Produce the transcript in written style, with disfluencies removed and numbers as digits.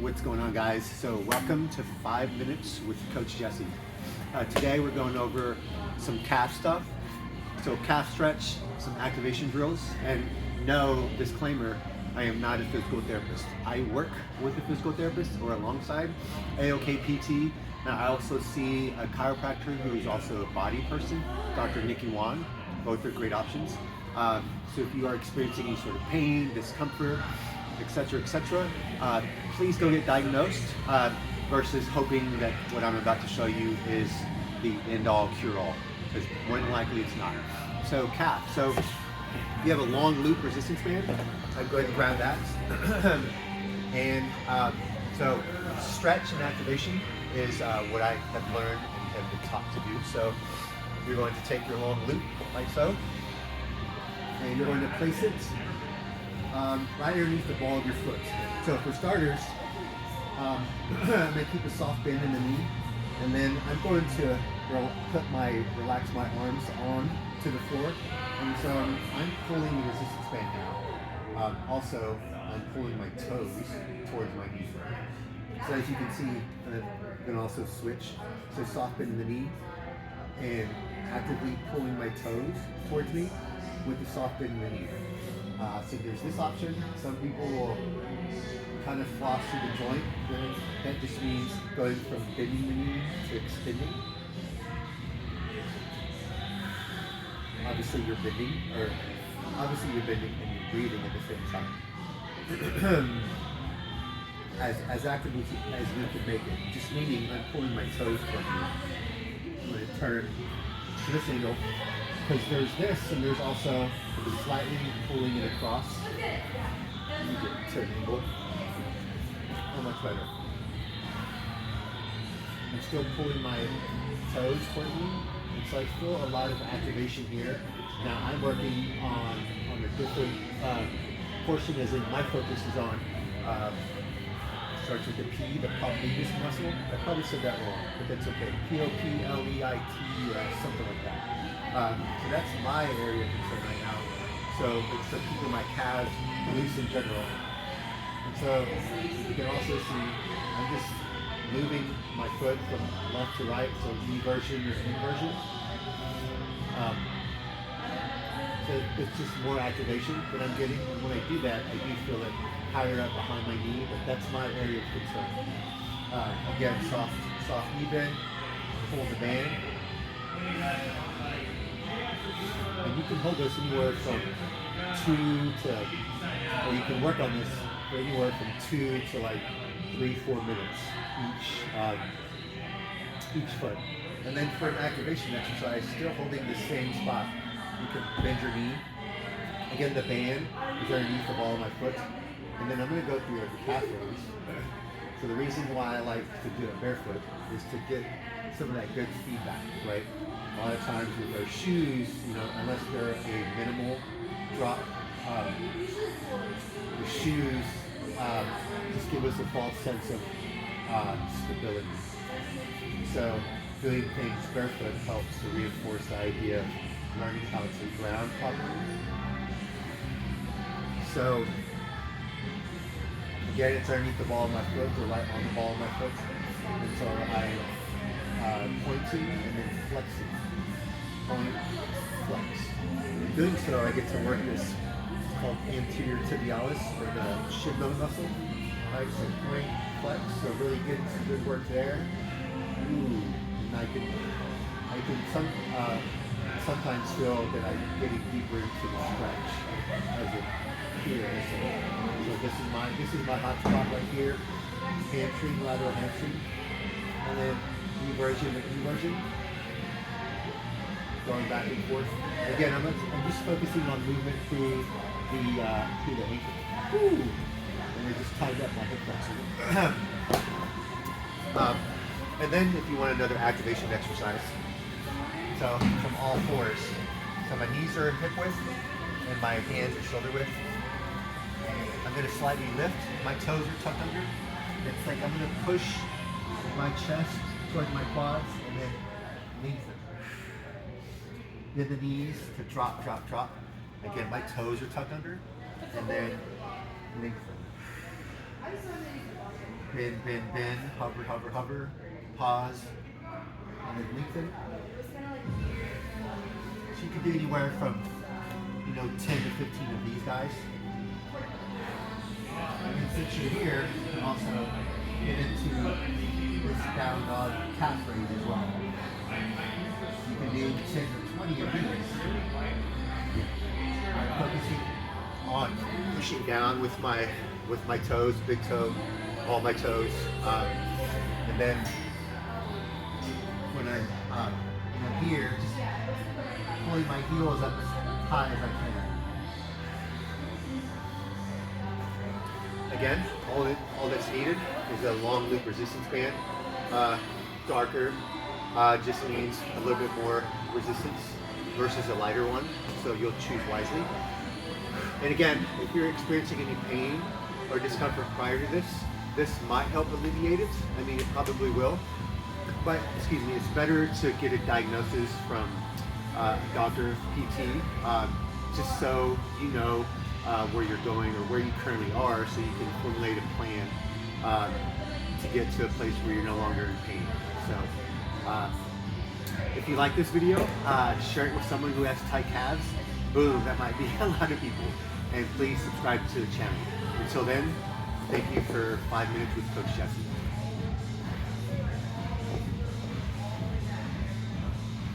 what's going on, guys? So welcome to 5 Minutes with Coach Jesse. Today we're going over some calf stuff. So calf stretch, some activation drills, and no, disclaimer, I am not a physical therapist. I work with a physical therapist or alongside AOK PT, and I also see a chiropractor who is also a body person, Dr. Nikki Wan. Both are great options. So if you are experiencing any sort of pain, discomfort, etc., please go get diagnosed versus hoping that what I'm about to show you is the end-all cure-all, because more than likely it's not. So calf. So you have a long loop resistance band. I'd go ahead and grab that. And so stretch and activation is what I have learned and have been taught to do. So you're going to take your long loop like so, and you're going to place it right underneath the ball of your foot. So for starters, I'm going to keep a soft bend in the knee, and then I'm going to relax my arms on to the floor, and so I'm pulling the resistance band now. Also, I'm pulling my toes towards my knee. So as you can see, I'm going to also switch. So soft bend in the knee, and actively pulling my toes towards me with the soft bend in the knee. So there's this option. Some people will kind of floss through the joint. That just means going from bending the knee to extending. Obviously you're bending and you're breathing at the same time. as actively as we can make it. Just meaning I'm pulling my toes from me. I'm going to turn to this angle, because there's this, and there's also slightly pulling it across. Let me get to an angle. Oh, much better. I'm still pulling my toes towards me, and so I feel a lot of activation here. Now I'm working on a different portion, as in my focus is on starts with the P, the popliteus muscle. I probably said that wrong, but that's okay. P-O-P-L-E-I-T, something like that. So that's my area of concern right now. So it's for keeping my calves loose in general. And so you can also see I'm just moving my foot from left to right, so eversion or inversion. So it's just more activation that I'm getting. And when I do that, I do feel it higher up behind my knee, but that's my area of concern. Again, soft knee bend, pull the band. And you can hold this anywhere from 2 to, or you can work on this for anywhere from 2 to like 3-4 minutes each foot. And then for an activation exercise, still holding the same spot, you can bend your knee. Again, the band is underneath the ball of my foot. And then I'm going to go through the calf raise. So the reason why I like to do it barefoot is to get some of that good feedback, right? A lot of times with our shoes, unless they're a minimal drop, the shoes just give us a false sense of stability. So doing things barefoot helps to reinforce the idea of learning how to ground properly. So again, it's underneath the ball of my foot, or right on the ball of my foot. And so I'm pointing and then flexing. Point, flex. In doing so, I get to work this called anterior tibialis, or the shin bone muscle. Right, so point, flex. So really getting some good work there. Ooh, and I can sometimes feel that I'm getting deeper into the stretch as it here. So this is my hot spot right here. Hamstring, lateral hamstring, and then eversion. Going back and forth. Again, I'm just focusing on movement through the ankle. Woo! And I just tied up my hip flexor. And then if you want another activation exercise, so from all fours. So my knees are hip width and my hands are shoulder width. I'm going to slightly lift. My toes are tucked under. It's like I'm going to push my chest towards my quads and then lengthen. Then the knees to drop. Again, my toes are tucked under, and then lengthen. Bend, bend, bend, hover, hover, hover, pause, and then lengthen. So you can do anywhere from 10 to 15 of these guys. And since you're here, you can also get into this down dog calf raise as well. You can do 10 or 20 of these. I'm focusing on pushing down with my toes, big toe, all my toes, and then when I'm here, just pulling my heels up as high as I can. Again, all that's needed is a long loop resistance band. Darker just means a little bit more resistance versus a lighter one, so you'll choose wisely. And again, if you're experiencing any pain or discomfort prior to this might help alleviate it. I mean, it probably will. But, excuse me, it's better to get a diagnosis from doctor, PT, just so you know where you're going or where you currently are, so you can formulate a plan to get to a place where you're no longer in pain. So, if you like this video, share it with someone who has tight calves. Boom, that might be a lot of people. And please subscribe to the channel. Until then, thank you for 5 minutes with Coach Jesse.